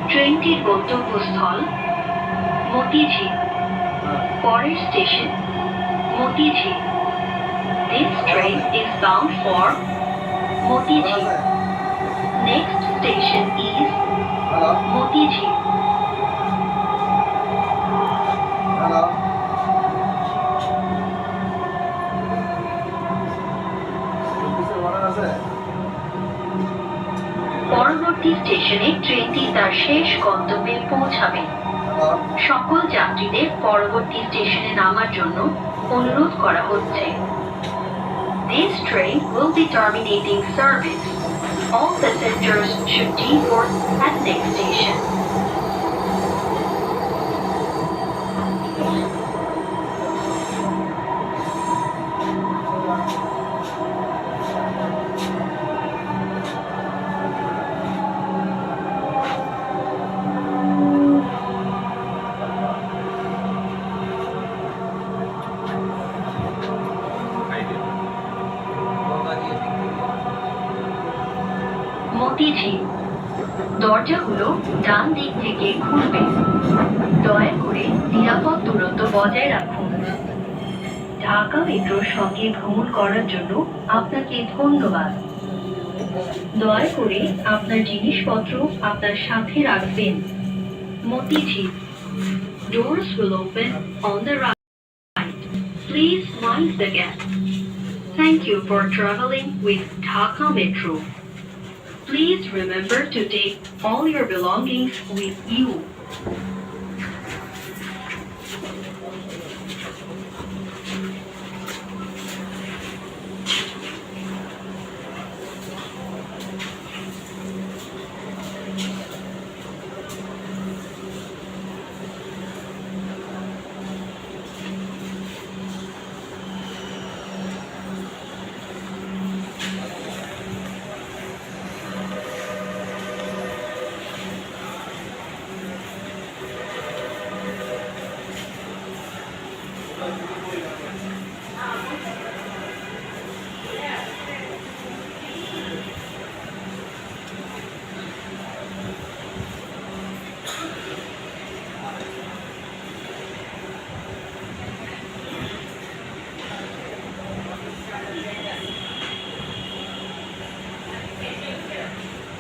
ট্রেনটির গন্তব্যস্থল মতিঝিল। পরের station Motijheel. This train is bound for Motijheel. Next station is Motijheel. পরবর্তী স্টেশনে ট্রেনটি তার শেষ গন্তব্যে পৌঁছাবে। সকল যাত্রীদের পরবর্তী স্টেশনে নামার জন্য অনুরোধ করা হচ্ছে। This train will be terminating service. All passengers should deboard at next station. Motijheel. দরজাগুলো ডান দিক থেকে খুলবে। দয়া করে নিরাপদ দূরত্ব বজায় রাখুন। ঢাকা মেট্রোর সঙ্গে ভ্রমণ করার জন্য আপনাকে ধন্যবাদ। দয়া করে আপনার জিনিসপত্র আপনার সাথে রাখবেন। Motijheel. Doors will open on the right. Please mind the gap. Thank you for traveling with Dhaka Metro. Please remember to take all your belongings with you.